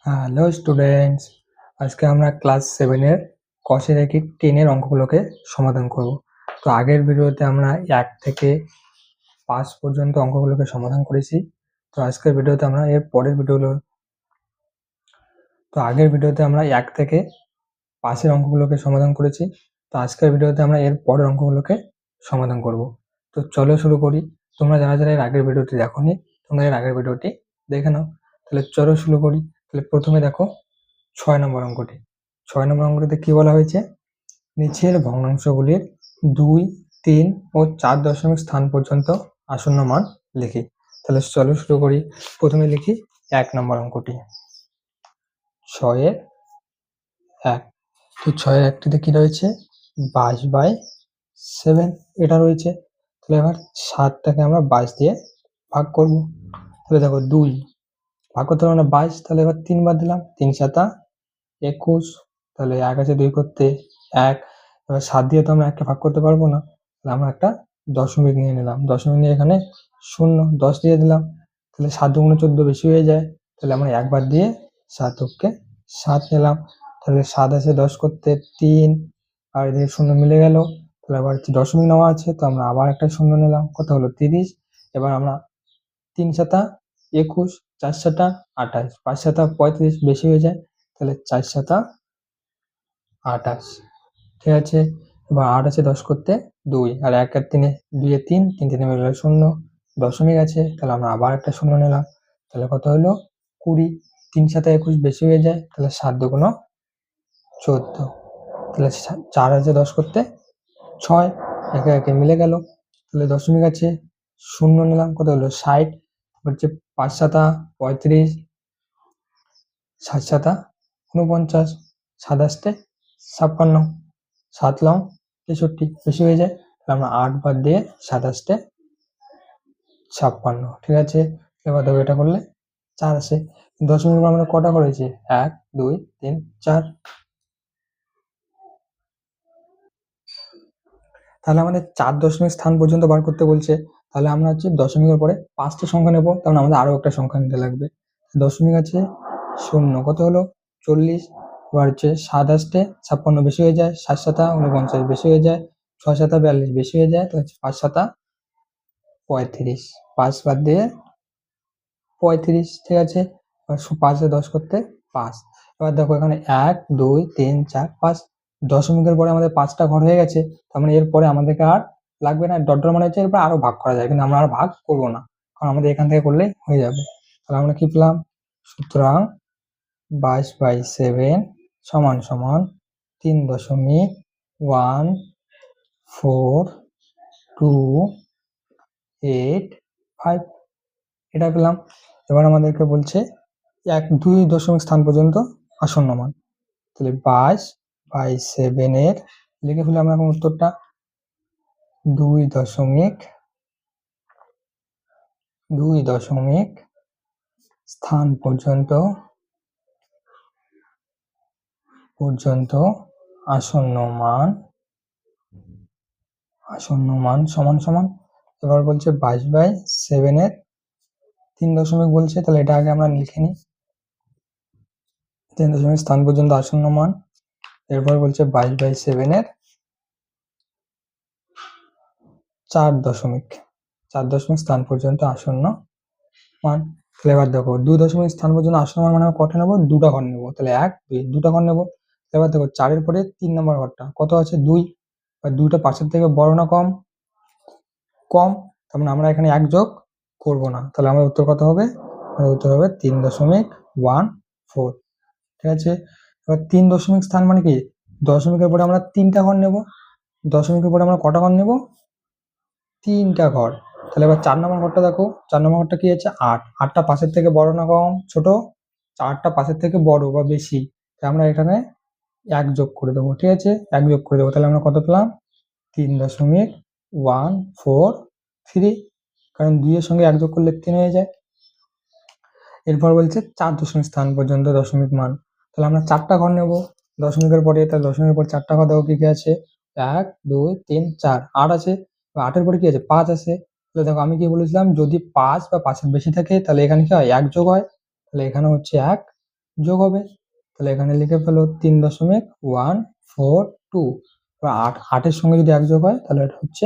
Hello students, আজকে আমরা class 7 এর কষেরাকি 10 এর অঙ্কগুলোকে সমাধান করব। তো আগের ভিডিওতে আমরা 1 থেকে 5 পর্যন্ত অঙ্কগুলোকে সমাধান করেছি। তো আজকের ভিডিওতে আমরা এর পরের ভিডিওগুলো তো আগের ভিডিওতে আমরা 1 থেকে 5 এর অঙ্কগুলোকে সমাধান করেছি। তো আজকের ভিডিওতে আমরা এর পরের অঙ্কগুলোকে সমাধান করব। তো চলো শুরু করি। তোমরা যারা যারা এর আগের ভিডিওটি দেখোনি, তোমরা এর আগের ভিডিওটি দেখে নাও। তাহলে চলো শুরু করি। তাহলে প্রথমে দেখো 6 নম্বর অঙ্কটি। 6 নম্বর অঙ্কটিতে কি বলা হয়েছে? নিচের ভগ্নাংশগুলির 2, 3 ও 4 দশমিক স্থান পর্যন্ত আসন্ন মান লিখি। তাহলে চলো শুরু করি। প্রথমে লিখি 1 নম্বর অঙ্কটি। 6 এর 1। তো 6 এর 1টিতে কি রয়েছে? 22/7 এটা রয়েছে। তাহলে এবার 7টাকে আমরা 22 দিয়ে ভাগ করব। তাহলে দেখো 2 ভাগ করতে পারবো না 22, তাহলে এবার 3 বার দিলাম, 3 7 21। তাহলে 1 আছে 2 করতে 1। এবার 7 দিয়ে তো আমরা 1কে ভাগ করতে পারবো না, তাহলে আমরা একটা দশমিক নিয়ে নিলাম। দশমিক নিয়ে এখানে 0 10 দিয়ে দিলাম। তাহলে 7 দুগুণে 14 বেশি হয়ে যায়, তাহলে আমরা একবার দিয়ে 7 অক্ষে 7 নিলাম। তাহলে 7 আছে 10 করতে 3, আর এদিকে 0 মিলে গেল। তাহলে আবার দশমিক নেওয়া আছে, তো আমরা আবার একটা 0 নিলাম, কত হলো 30। এবার আমরা 3 7 21, 4 7 28, 5 7 35 বেশি হয়ে যায়, তাহলে 4 7 28। ঠিক আছে। এবার 8 আছে 10 করতে 2, আর 1 আর 3 2 এ 3, 3 3 মিলে গেল 0, দশমিক আছে, তাহলে আমরা আবার একটা 0 নিলাম। তাহলে কত হলো 20। 3 7 21 বেশি হয়ে যায়, তাহলে 7 দুগুণ 14। তাহলে 4 আছে 10 করতে 6, একে একে মিলে গেল। তাহলে দশমিক আছে 0 নিলাম, কত হলো 60। হচ্ছে 5 7 35, 7 7 49, 7 আসতে 56, 7 লং 63 বেশি হয়ে যায়, তাহলে আমরা 8 বাদ দিয়ে 7 আসতে 56। ঠিক আছে। এবার দেখো এটা করলে 4 আসে। দশমিক আমরা কটা করেছি? 1 2 3 4। তাহলে আমাদের 4 দশমিক স্থান পর্যন্ত বার করতে বলছে। তাহলে আমরা হচ্ছে দশমিকের পরে 5টা সংখ্যা নেব, তাহলে আমাদের আরো একটা সংখ্যা নিতে লাগবে। দশমিক আছে 0, কত হলো 40। এবার হচ্ছে 7 আসতে 56 বেশি হয়ে যায়, 7 7 49 বেশি হয়ে যায়, 6 7 42 বেশি হয়ে যায়, তো হচ্ছে 5 7 35, 5 বাদ দিয়ে 35। ঠিক আছে। এবার 5 এ 10 করতে 5। এবার দেখো এখানে 1 2 3 4 5, দশমিকের পরে আমাদের 5টা ঘর হয়ে গেছে, তার মানে এরপরে আমাদেরকে আর লাগবে না। ডট ডট মানে হচ্ছে এরপর আরো ভাগ করা যায়, কিন্তু আমরা আর ভাগ করব না, কারণ আমাদের এখান থেকে করলে হয়ে যাবে। তাহলে আমরা কি পেলাম? সুতরাং 22/7 সমান সমান 3.1425 এটা পেলাম। এবার আমাদেরকে বলছে 2 দশমিক স্থান পর্যন্ত আসন্ন মান। তাহলে 22/7 এর লিখে ফেলি আমরা এখন উত্তরটা। 2 দশমিক স্থান পর্যন্ত আসন্ন মান সমান সমান। এবার বলছে 22/7 এর 3 দশমিক বলছে, তাহলে এটা আগে আমরা লিখে নিই। 3 দশমিক স্থান পর্যন্ত আসন্ন মান। এরপর বলছে 22/7 এর 4 দশমিক স্থান পর্যন্ত আসন্ন মান। তাহলে এবার দেখো 2 দশমিক স্থান পর্যন্ত আসন্ন মান মানে কটা নেবো? 2টা ঘর নেবো। তাহলে 1 2 2টা ঘর নেবো। এবার দেখো 4 এর পরে 3 নম্বর ঘরটা কত আছে? 2। আর 2টা 5-এর থেকে বড় না কম? কম। তার মানে আমরা এখানে 1 যোগ করব না। তাহলে আমার উত্তর কত হবে? উত্তর হবে 3.14। ঠিক আছে। এবার 3 দশমিক স্থান মানে কি? দশমিকের পরে আমরা 3টা ঘর নেব। দশমিকের পরে আমরা কটা ঘর নেব? 3টা ঘর। তাহলে এবার 4 নম্বর ঘরটা দেখো। 4 নম্বর ঘরটা কি আছে? 8। 8টা 5-এর থেকে বড় না কম? ছোট। 4টা 5-এর থেকে বড় বা বেশি, তাই আমরা এখানে 1 যোগ করে দেবো। ঠিক আছে, 1 যোগ করে দেবো। তাহলে আমরা কত পেলাম? 3.143, কারণ 2 এর সঙ্গে 1 যোগ করলে 3 হয়ে যায়। এরপর বলছে 4 দশমিক স্থান পর্যন্ত দশমিক মান। তাহলে আমরা 4টা ঘর নেব দশমিকের পরে। তাহলে দশমিকের পর 4টা ঘর দেখো কি কি আছে? 1 2 3 4, 8 আছে। 8-এর পরে কি আছে? 5 আছে। তাহলে দেখো আমি কি বলেছিলাম, যদি 5 বা 5-এর বেশি থাকে তাহলে এখানে কি হয়? 1 যোগ হয়। তাহলে এখানে হচ্ছে 1, যোগ হবে। তাহলে এখানে লিখে ফেলো 3.142। এবার 8 এর সঙ্গে যদি 1 যোগ হয় তাহলে এটা হচ্ছে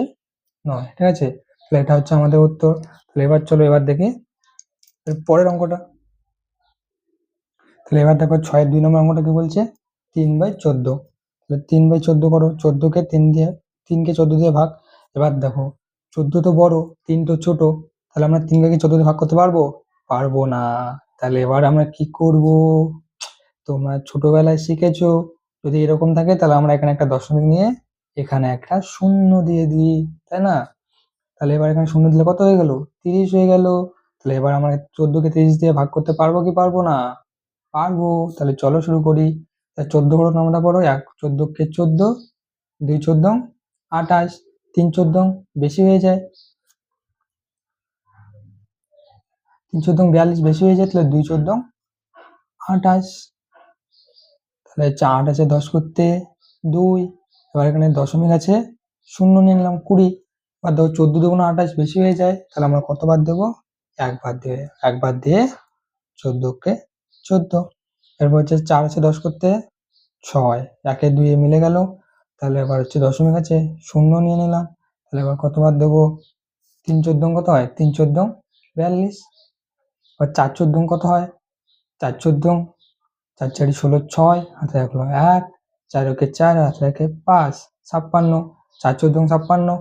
9। ঠিক আছে, তাহলে এটা হচ্ছে আমাদের উত্তর। তাহলে এবার চলো এবার দেখি এর পরের অঙ্কটা। তাহলে এবার দেখো 6-এর 2 নম্বর অঙ্কটা কি বলছে, 3/14। তাহলে 3/14 করো, 14কে 3কে 14 দিয়ে ভাগ। এবার দেখো 14 তো বড়, 3 তো ছোট, তাহলে আমরা 3কে কি 14 দিয়ে ভাগ করতে পারবো? পারবো না। তাহলে এবার আমরা কি করব? তোমরা ছোটবেলায় শিখেছো, যদি এরকম থাকে তাহলে আমরা এখানে একটা দশমিক নিয়ে এখানে একটা শূন্য দিয়ে দিই, তাই না? তাহলে এবার এখানে শূন্য দিলে কত হয়ে গেল? 30 হয়ে গেল। তাহলে এবার আমরা 14কে 30 দিয়ে ভাগ করতে পারবো কি পারবো না? পারবো। তাহলে চলো শুরু করি। 14 করো, নামটা পড়ো। 14কে 14, 2 14 28, 3 14 বেশি হয়ে যায়, 3 14 42 বেশি হয়ে যায়, তাহলে 2 14 28। তাহলে 28-এ 10 করতে 2। এবার এখানে দশমিক আছে, শূন্য নিয়ে নিলাম 20। এবার দেখো 14 দুগুণ 28 বেশি হয়ে যায়, তাহলে আমরা কত বাদ দেবো? 1 বাদ দিয়ে 14কে 14। এরপর হচ্ছে 4 আছে 10 করতে 6, 1-এ 2-এ মিলে গেল। তাহলে এবার হচ্ছে দশমিক আছে, শূন্য নিয়ে নিলাম। তাহলে এবার কত বাদ দেবো? 3 14 কত হয়? 3 14 42। এবার 4 14 কত হয়? 4 14, 4 4 16 6, হাতে রাখলো 1, 4 একে 4, হাতে রাখে 5, 56। 4 14 56,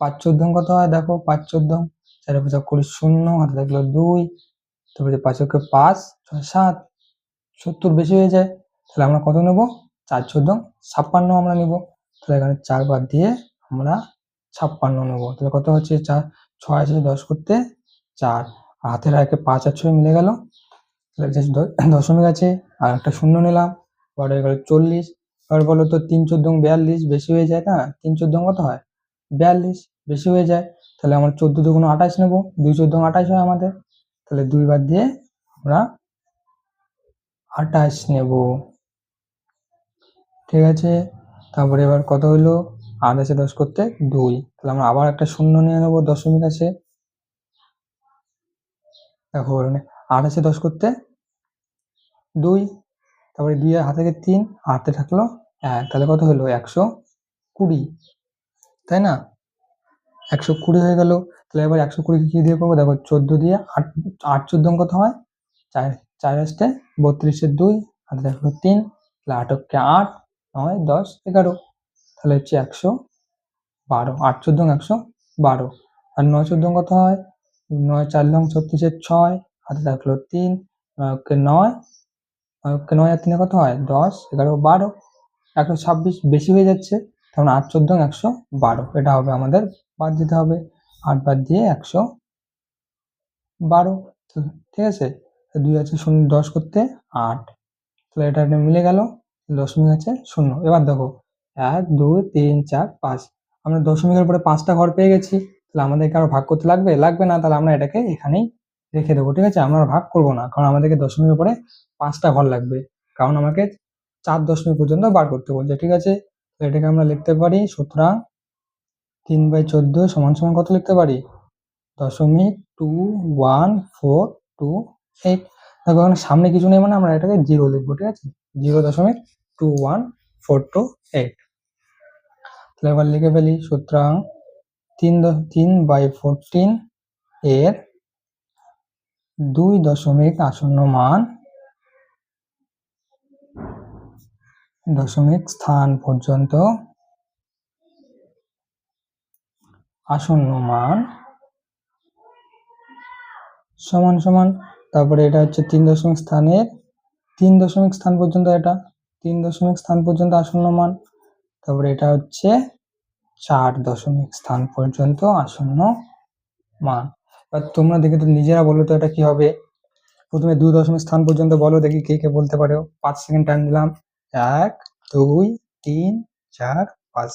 5 14 কত হয়? দেখো 5 14, 4 5 20 শূন্য, হাতে থাকলো 2, তারপরে 5 একে 5, 6 7, 70 বেশি হয়ে যায়। তাহলে আমরা কত নেব? 4 14 56 আমরা নেব। তাহলে এখানে 4 বাদ দিয়ে আমরা 56 নেব। তাহলে কত হচ্ছে? 4 6 আছে 10 করতে 4, হাতে রাখে 5 আর 6 মিলে গেল। তাহলে দশমিক আছে আর একটা শূন্য নিলাম। এবার হয়ে গেল 40। এবার বলো তো 3 14 42 বেশি হয়ে যায় না? 3 14 কত হয়? 42 বেশি হয়ে যায়। তাহলে আমরা 14 দুগুণ 28 নেব, 2 14 28 হয় আমাদের। তাহলে 2 বাদ দিয়ে আমরা 28 নেব। ঠিক আছে, তারপরে এবার কত হলো? 8 আছে 10 করতে 2। তাহলে আমরা আবার একটা শূন্য নিয়ে নেবো, দশমিক আছে। দেখো 8 আছে 10 করতে 2, তারপরে 2 এর হাতে থেকে 3, হাতে থাকলো 1, তাহলে কত হলো? 120, তাই না? 120 হয়ে গেল। তাহলে এবার 120 কে কি দিয়ে করবো? দেখো 14 দিয়ে 8, 8 14 কত হয়? 4 4 আসতে 32 এর 2, হাতে থাকলো 3, তাহলে 8 কে 8, 9 10 11, তাহলে হচ্ছে 112। 8 14 112। আর 9 14 কত হয়? 9 4 লং 36 এর 6, হাতে থাকলো 3, 9 কে 9, 9 কে 9 আর 3 কত হয়? 10 11 12, 126 বেশি হয়ে যাচ্ছে। তখন 8 14 112, এটা হবে আমাদের, বাদ দিতে হবে। 8 বাদ দিয়ে 112। ঠিক আছে, 2 আছে 10 করতে 8, তাহলে এটা মিলে গেল। দশমিক আছে শূন্য। এবার দেখো 1 2 3 4 5, আমরা দশমিকের পরে 5টা ঘর পেয়ে গেছি। তাহলে আমাদেরকে আরো ভাগ করতে লাগবে? লাগবে না। তাহলে আমরা এটাকে এখানেই রেখে দেবো। ঠিক আছে, আমরা ভাগ করবো না, কারণ আমাদেরকে দশমিকের পরে 5টা ঘর লাগবে, কারণ আমাকে 4 দশমিক পর্যন্ত বার করতে বলছে। ঠিক আছে, এটাকে আমরা লিখতে পারি, সুতরাং 3/14 সমান সমান কত লিখতে পারি? 0.21428। দেখো এখানে সামনে কিছু নেই, মানে আমরা এটাকে 0 লিখবো। ঠিক আছে, 0.21428। তাহলে এবার লিখে ফেলি, সুতরাং 3/14 এর 2 দশমিক আসন্ন মান, দশমিক স্থান পর্যন্ত আসন্ন মান সমান সমান, তারপরে এটা হচ্ছে 3 দশমিক স্থানের 3 দশমিক স্থান পর্যন্ত, এটা 3 দশমিক স্থান পর্যন্ত আসন্ন মান। তারপরে এটা হচ্ছে 4 দশমিক স্থান পর্যন্ত আসন্ন মান। এবার তোমরা দেখে তো নিজেরা বলো তো এটা কি হবে। প্রথমে 2 দশমিক স্থান পর্যন্ত বলো দেখি, কে কে বলতে পারো। 5 সেকেন্ড টাইম দিলাম। 1 2 3 4 5।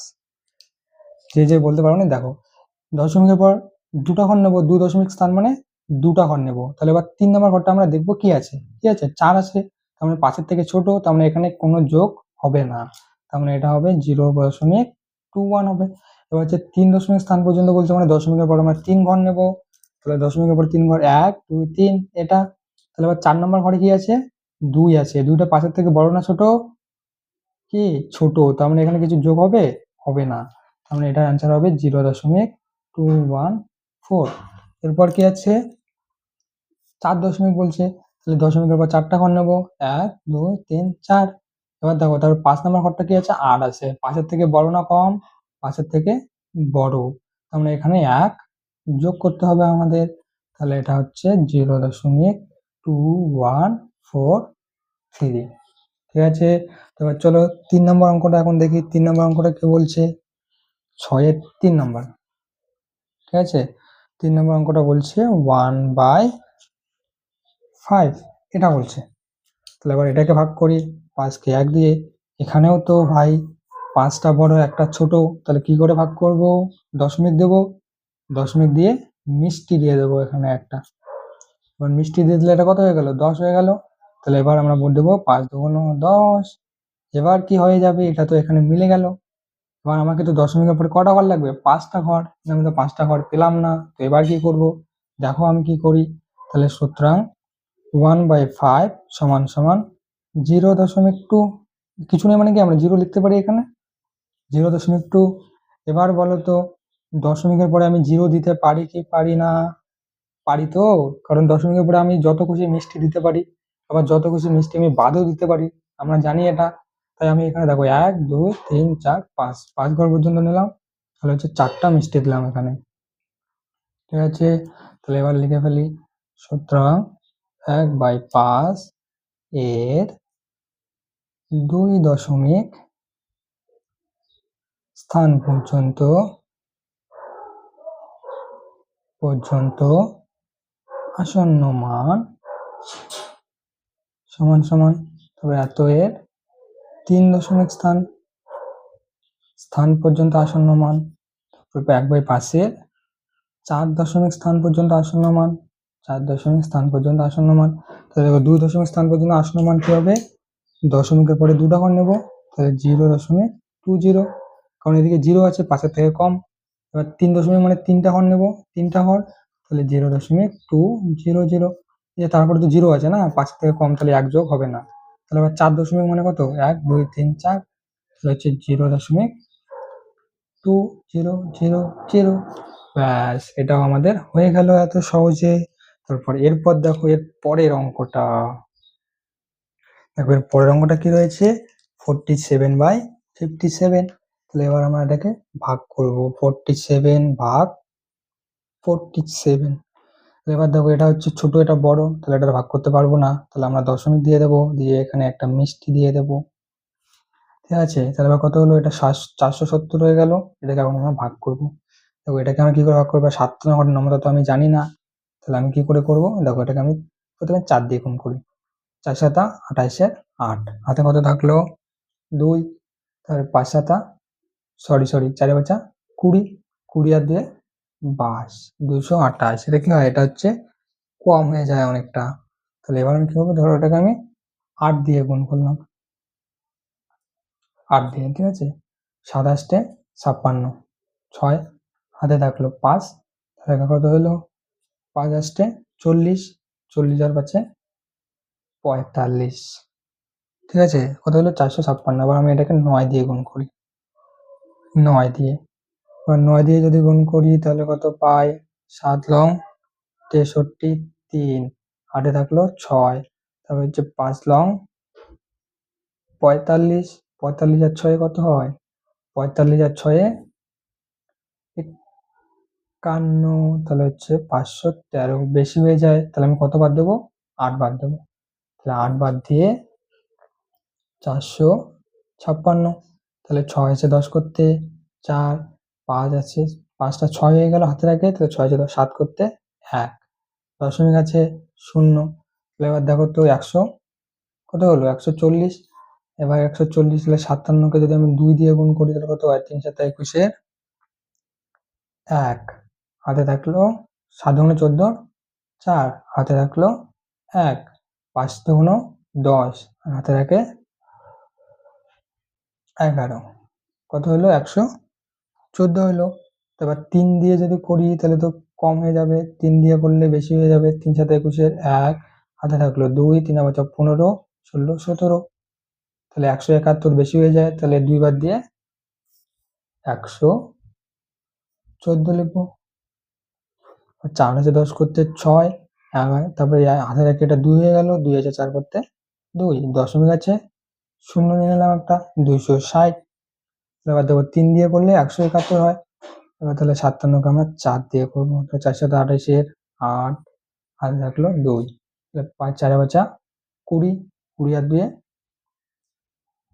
যে বলতে পারো না, দেখো দশমিকের পর 2টা ঘর নেবো, 2 দশমিক স্থান মানে 2টা ঘর নেবো। তাহলে এবার 3 নম্বর ঘরটা আমরা দেখবো কি আছে। কি আছে? 4 আছে, তার মানে 5-এর থেকে ছোট, তার মানে এখানে কোনো যোগ হবে না, তার মানে এটা হবে 0.21 হবে। এবার হচ্ছে 3 দশমিক স্থান পর্যন্ত বলছে, মানে দশমিকের পর আমরা 3 ঘর নেবো। তাহলে দশমিকের পর 3 ঘর 1 2 3 এটা। তাহলে এবার 4 নম্বর ঘরে কি আছে? 2 আছে, 2টা 5-এর থেকে বড় না ছোট? কি ছোট, তার মানে এখানে কিছু যোগ হবে? হবে না। তার মানে এটার অ্যান্সার হবে 0.214। এরপর কি আছে? 4 দশমিক বলছে, তাহলে দশমিকের পর 4টা ঘর নেবো, 1 2 3 4। এবার দেখো তারপর 5 নম্বর ঘরটা কি আছে? 8 আছে, 5-এর থেকে বড় না কম? 5-এর থেকে বড়, তার মানে এখানে 1 যোগ করতে হবে আমাদের, তাহলে এটা হচ্ছে 0.2143। ঠিক আছে, তো এবার চলো 3 নম্বর অঙ্কটা এখন দেখি। 3 নম্বর অঙ্কটা কি বলছে? 6-এর 3 নম্বর। ঠিক আছে, 3 নম্বর অঙ্কটা বলছে 1/5, এটা বলছে। তাহলে এবার এটাকে ভাগ করি 5কে 1 দিয়ে। এখানেও তো ভাই 5টা বড় একটা ছোট, তাহলে কি করে ভাগ করব? দশমিক দেব, দশমিক দিয়ে মিষ্টি দিয়ে দেবো এখানে একটা। এবার মিষ্টি দিয়ে দিলে এটা কত হয়ে গেল? 10 হয়ে গেল। তাহলে এবার আমরা দেবো 5 দুগুণ 10। এবার কি হয়ে যাবে? এটা তো এখানে মিলে গেল। এবার আমাকে তো দশমিকের পরে কটা ঘর লাগবে? 5টা ঘর। আমি তো 5টা ঘর পেলাম না, তো এবার কি করব? দেখো আমি কি করি। তাহলে সুতরাং 1/5 সমান সমান 0.2, কিছু নেই মানে কি আমরা 0 লিখতে পারি এখানে, 0.2। এবার বলো তো দশমিকের পরে আমি 0 দিতে পারি কি পারি না? পারি তো, কারণ দশমিকের পরে আমি যত খুশি মিষ্টি দিতে পারি, আবার যত খুশি মিষ্টি আমি বাদও দিতে পারি, আমরা জানি এটা। তাই আমি এখানে দেখো 1 2 3 4 5, 5 ঘর পর্যন্ত নিলাম, তাহলে হচ্ছে 4টা মিষ্টি দিলাম এখানে। ঠিক আছে, তাহলে এবার লিখে ফেলি। সুতরাং 1/5 এর 2 দশমিক স্থান পর্যন্ত আসন্ন মান সমান সমান, তবে এত এর 3 দশমিক স্থান পর্যন্ত আসন্ন মান, 1/5 এর 4 দশমিক স্থান পর্যন্ত আসন্ন মান, 4 দশমিক স্থান পর্যন্ত আসন্ন মান। তাহলে দেখো 2 দশমিক স্থান পর্যন্ত আসন্ন মান কি হবে? দশমিকের পরে 2টা ঘর নেবো, তাহলে 0.20, কারণ এদিকে 0 আছে 5-এর থেকে কম। এবার 3 দশমিক মানে 3টা ঘর নেবো, 3টা ঘর, তাহলে 0.200। তারপরে তো 0 আছে না, 5-এর থেকে কম, তাহলে 1 যোগ হবে না। তাহলে আবার 4 দশমিক মানে কত? 1 2 3 4, তাহলে হচ্ছে 0.2000। ব্যাস, এটাও আমাদের হয়ে গেল এত সহজে। তারপর এরপর দেখো এর পরের অঙ্কটা। দেখো এর পরের অঙ্কটা কি রয়েছে? 47/57। তাহলে এবার আমরা এটাকে ভাগ করব, 47 ভাগ 47। এবার দেখো এটা হচ্ছে ছোট, এটা বড়, তাহলে এটা ভাগ করতে পারবো না, তাহলে আমরা দশমিক দিয়ে দেবো, দিয়ে এখানে একটা মিষ্টি দিয়ে দেবো। ঠিক আছে, তাহলে এবার কত হলো? এটা 470 হয়ে গেল। এটাকে এখন আমরা ভাগ করবো। দেখো এটাকে আমি কি করে ভাগ করবো? 7 নম্বরটা তো আমি জানি না, তাহলে আমি কি করে করব? দেখো এটাকে আমি প্রথমে 4 দিয়ে গুণ করি, 4 7 28 8, হাতে কত থাকলো? 2। তাহলে 5 7 4 5 20, 20 আর 2 22, 228। এটা কি হয়? এটা হচ্ছে কম হয়ে যায় অনেকটা। তাহলে এবার আমি কি করবো? ধরো এটাকে আমি 8 দিয়ে গুণ করলাম, 8 দিয়ে। ঠিক আছে, 7 8 56, 6 হাতে থাকলো 5, তাহলে কত হলো? 5 8 40, 40 আর 5 45। ঠিক আছে, কত হলো? 456। আবার আমি এটাকে 9 দিয়ে গুণ করি, 9 দিয়ে। এবার 9 দিয়ে যদি গুণ করি তাহলে কত পাই? 7 লং 63, 3 হাতে থাকলো 6, তারপর হচ্ছে 5 লং 45, 45 আর 6 কত হয়? 45 আর 6 51, তাহলে হচ্ছে 513। বেশি হয়ে যায়, তাহলে আমি কত বাদ দেবো? 8 বাদ দেবো। তাহলে 8 বাদ দিয়ে 456। তাহলে 6 আছে 10 করতে 4, 5 আছে, 5টা 6 হয়ে গেল হাতে রাখে, তাহলে 6 আছে 7 করতে 1, দশমিক আছে 0। তাহলে এবার দেখো তো 100 কত হলো? 140। এবার 140 হলে 57কে যদি আমি 2 দিয়ে গুণ করি তাহলে কত হয়? 3 7 21 1, হাতে থাকলো 7 দুগুণে 14, 4 হাতে রাখলো 1, 5 দুগুণ 10 হাতে রাখে 11, কত হলো? 114 হলো। এবার 3 দিয়ে যদি করি তাহলে তো কম হয়ে যাবে, 3 দিয়ে করলে বেশি হয়ে যাবে। 3 7 21 1, হাতে থাকলো 2, 3 5 15, 16, 17, তাহলে 171 বেশি হয়ে যায়, তাহলে 2 বাদ দিয়ে 114 লিখবো। 4 আছে 10 করতে 6, তারপরে হাতে রেখে এটা 2 হয়ে গেল, 2 আছে 4 করতে 2, দশমিক আছে 0 নিয়ে নিলাম একটা, 260। এবার দেখো 3 দিয়ে করলে 171 হয়। এবার তাহলে 57কে আমরা 4 দিয়ে করবো, তো 4 সাথে 28 8, হাতে থাকলো 2, তাহলে 5 4 বাঁচা 20, 20 আর 2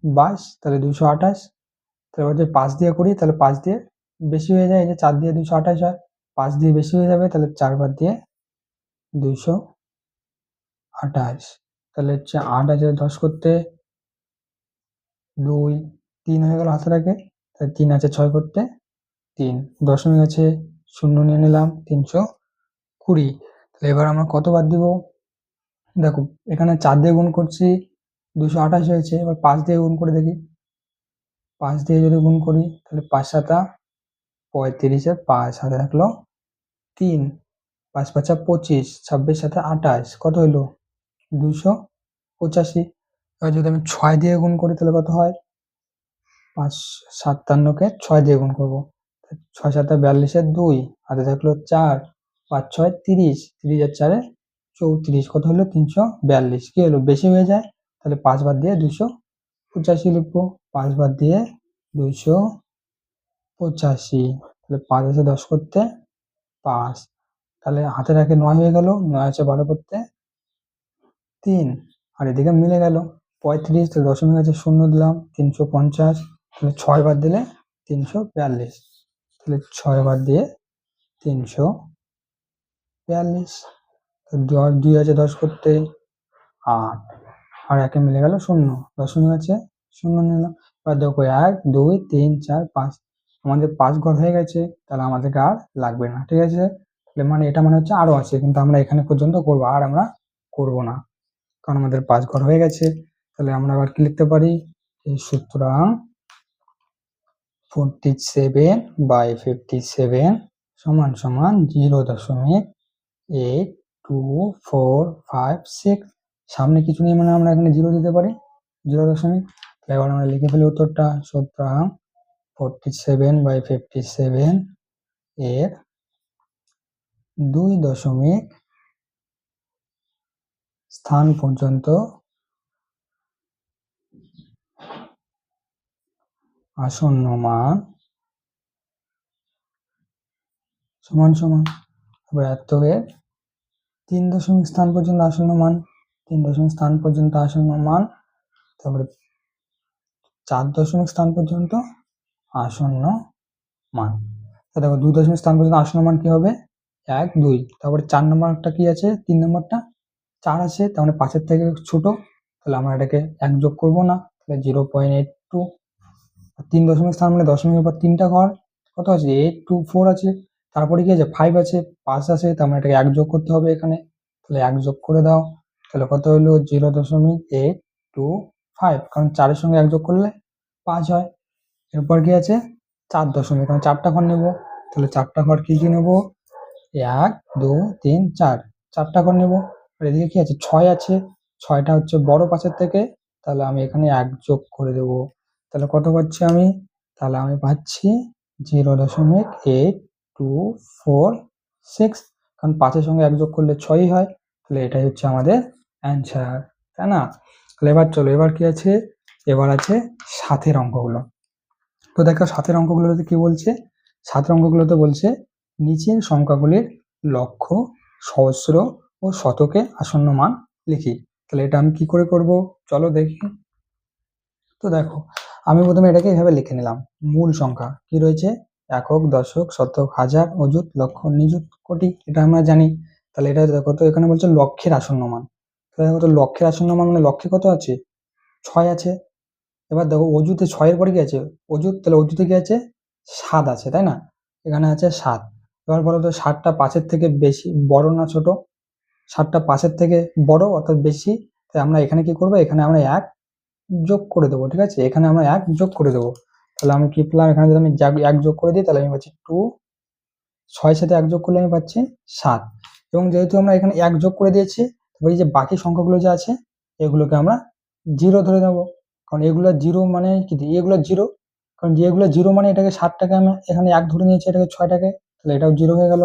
22, তাহলে 228। তারপর যে 5 দিয়ে করি, তাহলে 5 দিয়ে বেশি হয়ে যায়, এই যে 4 দিয়ে 228 হয়, 5 দিয়ে বেশি হয়ে যাবে, তাহলে 4 বাদ দিয়ে 228, তাহলে হচ্ছে 8 আছে 10 করতে 2, 3 হয়ে গেল হাতে রাখে, তাহলে 3 আছে 6 করতে 3, দশমিক আছে 0 নিয়ে নিলাম 320। তাহলে এবার আমরা কত বাদ দিব, দেখো এখানে 4 দিয়ে গুণ করছি 228 হয়েছে, এবার 5 দিয়ে গুণ করে দেখি, 5 দিয়ে যদি গুণ করি তাহলে 5 7 35, 5 হাতে থাকলো 3, 5 5 25, 26 7 28, কত হলো 285। এবার যদি আমি 6 দিয়ে গুণ করি তাহলে কত হয়, 57কে 6 দিয়ে গুণ করবো, 6 7 42, 2 হাতে থাকলো 4, 5 6 30, 30 আর 4 34, কত হলো 342। কি হলো, বেশি হয়ে যায়, তাহলে 5 বাদ দিয়ে 285 লিখবো, 5 বাদ দিয়ে 285, তাহলে 5 আছে 10 করতে 5, তাহলে হাতে রাখে 9 হয়ে গেল, 9 আছে 12 করতে 3, আর এদিকে মিলে গেল 35, তাহলে দশমিক আছে 0 দিলাম 350, তাহলে 6 বাদ দিলে 342, তাহলে 6 বাদ দিয়ে 342, 2 আছে 10 করতে 8, আর একে মিলে গেল 0, দশমিক আছে 0 নিলাম। এবার দেখো 1 2 3 4 5, আমাদের 5 ঘর হয়ে গেছে, তাহলে আমাদেরকে আর লাগবে না, ঠিক আছে। তাহলে মানে এটা মানে হচ্ছে আরো আছে, কিন্তু আমরা এখানে পর্যন্ত করবো, আর আমরা করবো না, কারণ আমাদের 5 ঘর হয়ে গেছে। তাহলে আমরা আবার কি লিখতে পারি, সুতরাং 47/57 সমান সমান 0.8245 সামনে কিছু নেই মানে আমরা এখানে 0 দিতে পারি 0. এবার আমরা লিখে ফেলি উত্তরটা, সুতরাং 47/57 এর 2 দশমিক স্থান পর্যন্ত আসন্ন মান সমান সমান, এবার এর 3 দশমিক স্থান পর্যন্ত আসন্ন মান, 3 দশমিক স্থান পর্যন্ত আসন্ন মান, তারপরে 4 দশমিক স্থান পর্যন্ত আসন্ন মান। তো দেখো 2 দশমিক স্থান পর্যন্ত আসন্ন মান কি হবে, 1 2, তারপরে 4 নম্বরটা কি আছে, 3 নম্বরটা 4 আছে, তার মানে 5 এর থেকে ছোট, তাহলে আমরা এটাকে 1 যোগ করবো না, তাহলে 0.82। 3 দশমিক স্থান মানে দশমিকের পর 3টা ঘর, কত আছে 824 আছে, তারপরে কি আছে 5 আছে 5 আছে, তার মানে এটাকে 1 যোগ করতে হবে এখানে, তাহলে 1 যোগ করে দাও, তাহলে কত হলো 0.825, কারণ 4 এর সঙ্গে 1 যোগ করলে 5 হয়। এরপর কি আছে 4 দশমিক, কারণ 4টা ঘর নেব, তাহলে 4টা ঘর কি কি নেব, 1 2 3 4, 4টা ঘর নেব। আর এদিকে কি আছে 6 আছে, 6টা হচ্ছে বড় 5-এর থেকে, তাহলে আমি এখানে 1 যোগ করে দেব, তাহলে কত পাচ্ছি আমি, তাহলে আমি পাচ্ছি 0.8246, কারণ 5-এর সঙ্গে 1 যোগ করলে 6ই হয়, তাহলে এটাই হচ্ছে আমাদের অ্যান্সার, তাই না। তাহলে এবার চলো, এবার কি আছে, এবার আছে সাথের অঙ্কগুলো। তো দেখো সাথের অঙ্কগুলোতে কি বলছে, সাথের অঙ্কগুলোতে বলছে নিচের সংখ্যাগুলির লক্ষ, সহস্র ও শতকে আসন্ন মান লিখি। তাহলে এটা আমি কি করে করব, চলো দেখি। তো দেখো আমি প্রথমে এটাকে এইভাবে লিখে নিলাম, মূল সংখ্যা কি রয়েছে, একক, দশক, শতক, হাজার, অযুত, লক্ষ, নিযুত, কোটি, এটা আমরা জানি। তাহলে এটা দেখো, তো এখানে বলছে লক্ষের আসন্ন মান, তাহলে দেখো তো লক্ষের আসন্ন মান মানে লক্ষে কত আছে 6 আছে। এবার দেখো অজুতে 6 এর পরে কি আছে অজুত, তাহলে অজুতে কি আছে 7 আছে, তাই না, এখানে আছে 7। এবার বলো তো 7টা 5-এর থেকে বেশি বড় না ছোট, 7টা 5-এর থেকে বড় অর্থাৎ বেশি, তাই আমরা এখানে কি করবো, এখানে আমরা 1 যোগ করে দেবো, ঠিক আছে, এখানে আমরা 1 যোগ করে দেবো। তাহলে আমি কি পেলাম, এখানে যদি আমি 1 যোগ করে দিই তাহলে আমি পাচ্ছি 2, 6 সাথে 1 যোগ করলে আমি পাচ্ছি 7, এবং যেহেতু আমরা এখানে 1 যোগ করে দিয়েছি, তবে এই যে বাকি সংখ্যাগুলো যে আছে এগুলোকে আমরা জিরো ধরে নেবো, কারণ এগুলো জিরো মানে কি, এগুলো জিরো, কারণ যেগুলো জিরো মানে এটাকে 7টাকে আমি এখানে 1 ধরে নিয়েছি, এটাকে 6টাকে, তাহলে এটাও জিরো হয়ে গেল।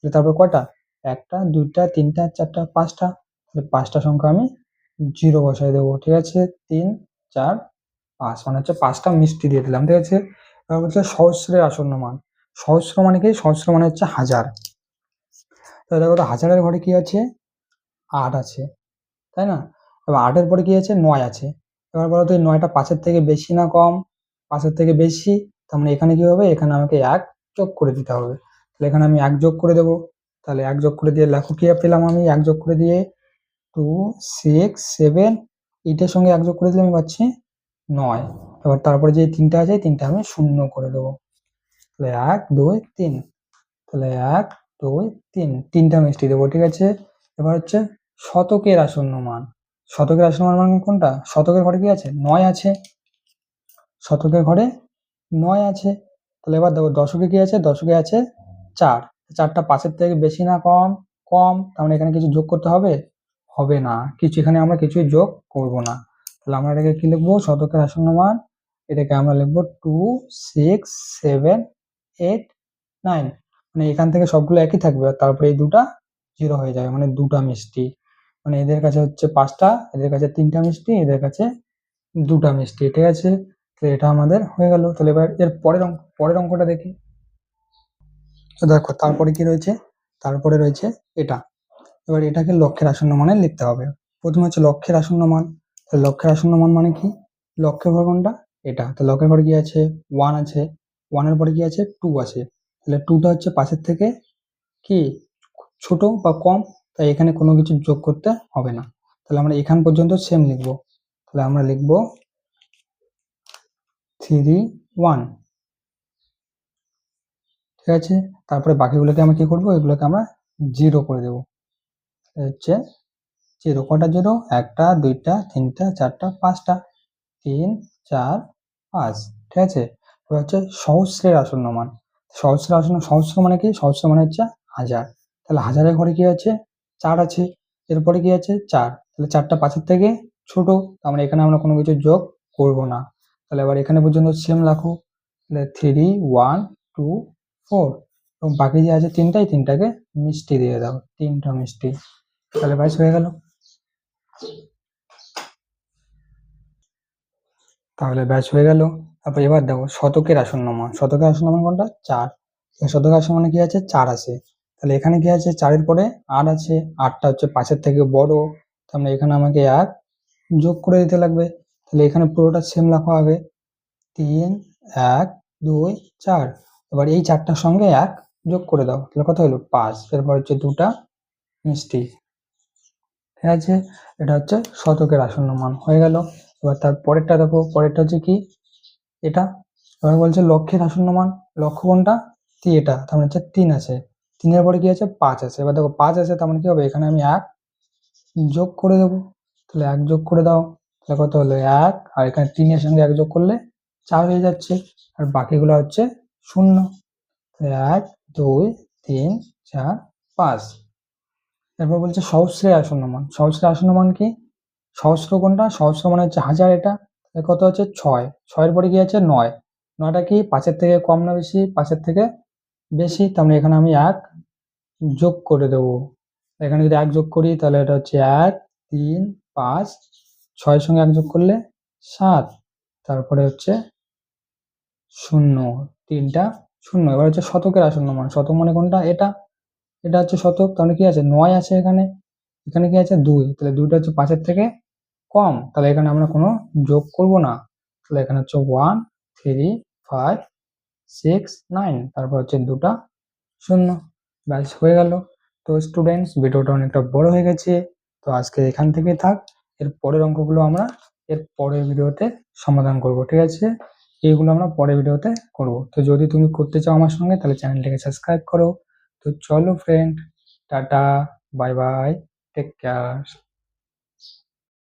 তারপর কয়টা, 1টা 2টা 3টা 4টা 5টা, তাহলে 5টা সংখ্যা আমি জিরো বসাই দেবো। ঠিক আছে, 3 4 5 মানে হচ্ছে 5টা মিষ্টি দিয়ে দিলাম। ঠিক আছে, এবার হচ্ছে সহস্রের আসন্ন মান। সহস্র মানে কি, সহস্র মানে হচ্ছে 1000। তাহলে দেখো তো 1000-এর ঘরে কি আছে, 8 আছে, তাই না? এবার 8-এর পরে কি আছে, 9 আছে। এবার বলো তো এই 9টা 5-এর থেকে বেশি না কম? 5-এর থেকে বেশি, তার মানে এখানে কি হবে, এখানে আমাকে 1 যোগ করে দিতে হবে। তাহলে এখানে আমি 1 যোগ করে দেবো। তাহলে 1 যোগ করে দিয়ে লেখো কি পেলাম আমি, 1 যোগ করে দিয়ে 2 6 7, এইটার সঙ্গে 1 যোগ করে দিলে আমি পাচ্ছি 9। এবার তারপরে যে 3টা আছে, 3টা আমি শূন্য করে দেবো। তাহলে 1 2 3, তাহলে 1 2 3, 3টা মিষ্টি দেবো। ঠিক আছে, এবার হচ্ছে শতকের আসন্ন মান। শতকের আসন্ন মান মানে কোনটা, শতকের ঘরে কি আছে, 9 আছে, শতকের ঘরে 9 আছে। তাহলে এবার দেখো দশকে কি আছে, দশকে আছে 4। 4টা 5-এর থেকে বেশি না কম? কম, তার মানে এখানে কিছু যোগ করতে হবে? হবে না কিছু, এখানে আমরা কিছুই যোগ করব না। তাহলে আমরা এটাকে কি লিখবো, শতকের আসন্ন মান, এটাকে আমরা লিখবো 2 6 7 8 9। মানে এখান থেকে সবগুলো একই থাকবে, আর তারপরে এই দুটা জিরো হয়ে যাবে, মানে দুটা মিষ্টি। মানে এদের কাছে হচ্ছে 5টা, এদের কাছে 3টা মিষ্টি, এদের কাছে দুটা মিষ্টি। ঠিক আছে, তো এটা আমাদের হয়ে গেল। তাহলে এবার এর পরের অঙ্কটা দেখি। তো দেখো তারপরে কি রয়েছে, তারপরে রয়েছে এটা। এবার এটাকে লক্ষের আসন্ন মানে লিখতে হবে। প্রথমে হচ্ছে লক্ষের আসন্ন মান। তাহলে লক্ষের আসন্ন মান মানে কি, লক্ষের ঘর কোনটা, এটা। তো লক্ষের ঘরে কি আছে, 1 আছে, 1-এর পরে কি আছে, 2 আছে। তাহলে 2টা হচ্ছে 5-এর থেকে কি ছোট বা কম, তাই এখানে কোনো কিছু যোগ করতে হবে না। তাহলে আমরা এখান পর্যন্ত সেম লিখবো। তাহলে আমরা লিখবো 3 1। ঠিক আছে, তারপরে বাকিগুলোকে আমরা কি করবো, এগুলোকে আমরা জিরো করে দেবো। হচ্ছে জিরো, কটা জিরো, 1টা 2টা 3টা 4টা 5টা, 3 4 5। ঠিক আছে, এবার হচ্ছে সহস্রের আসন্ন মান। সহস্রের আসন্ন, সহস্র মানে কি, সহস্র মানে হচ্ছে 1000। তাহলে 1000-এর ঘরে কি আছে, 4 আছে, এরপরে কি আছে 4, তাহলে 4টা 5-এর থেকে ছোট, তার মানে এখানে আমরা কোনো কিছু যোগ করব না। তাহলে এবার এখানে পর্যন্ত সেম রাখো। তাহলে 3 1 2 4, এবং বাকি যে আছে 3টাই, 3টাকে মিষ্টি দিয়ে দাও, 3টা মিষ্টি। তাহলে 22 হয়ে গেল। তাহলে ব্যাস হয়ে গেল। তারপর এবার দেখো শতকের আসন্ন মান। শতকের আসন্ন মান কোনটা, 4। শতকের আসন্ন মানে কি আছে, 4 আছে। তাহলে এখানে কি আছে, 4-এর পরে 8 আছে, 8টা হচ্ছে 5-এর থেকে বড়, তাহলে এখানে আমাকে 1 যোগ করে দিতে লাগবে। তাহলে এখানে পুরোটা সেম লেখা হবে, 3 1 2 4। এবার এই 4টার সঙ্গে 1 যোগ করে দাও, তাহলে কত হলো, 5। এরপর হচ্ছে দুটা মিষ্টি। ঠিক আছে, এটা হচ্ছে শতকের আসন্ন মান হয়ে গেল। এবার তার পরেরটা দেখো, পরেরটা হচ্ছে কি, এটা। এবার বলছে লক্ষের আসন্ন মান। লক্ষ্য কোনটা, এটা, তার মানে হচ্ছে 3 আছে, 3-এর পরে কি আছে, 5 আছে। এবার দেখো 5 আছে, তার মানে কি হবে, এখানে আমি 1 যোগ করে দেবো। তাহলে 1 যোগ করে দাও, তাহলে কত হলো 1, আর এখানে 3-এর সঙ্গে 1 যোগ করলে 4 হয়ে যাচ্ছে, আর বাকিগুলো হচ্ছে শূন্য। 1 2 3 4 5। এরপর বলছে সহস্রের আসন্ন মান। সহস্রের আসন্ন মান কি, সহস্র কোনটা, সহস্র মানে হচ্ছে 1000, এটা। কত আছে 6, 6-এর পরে কি আছে 9, 9টা কি 5-এর থেকে কম না বেশি, 5-এর থেকে বেশি, তার মানে এখানে আমি 1 যোগ করে দেবো। এখানে যদি 1 যোগ করি, তাহলে এটা হচ্ছে 1 3 5, 6-এর সঙ্গে 1 যোগ করলে 7, তারপরে হচ্ছে 0, 3টা 0। এবার হচ্ছে শতকের আসন্ন মান। শতক মানে কোনটা, এটা। এটা হচ্ছে শতক, তাহলে কি আছে 9 আছে এখানে, এখানে কি আছে 2, তাহলে 2টা হচ্ছে 5-এর থেকে কম, তাহলে এখানে আমরা কোনো যোগ করব না। তাহলে এখানে হচ্ছে 1 3 5 6 9, তারপর হচ্ছে দুটা শূন্য। ব্যাস হয়ে গেল। তো স্টুডেন্টস, ভিডিওটা অনেকটা বড় হয়ে গেছে, তো আজকে এখান থেকে থাক। এর পরের অঙ্কগুলো আমরা এর পরের ভিডিওতে সমাধান করব। ঠিক আছে, এইগুলো আমরা পরের ভিডিওতে করব। তো যদি তুমি করতে চাও আমার সঙ্গে, তাহলে চ্যানেলটাকে সাবস্ক্রাইব করো। তো চলো friend, tata, bye bye, take care.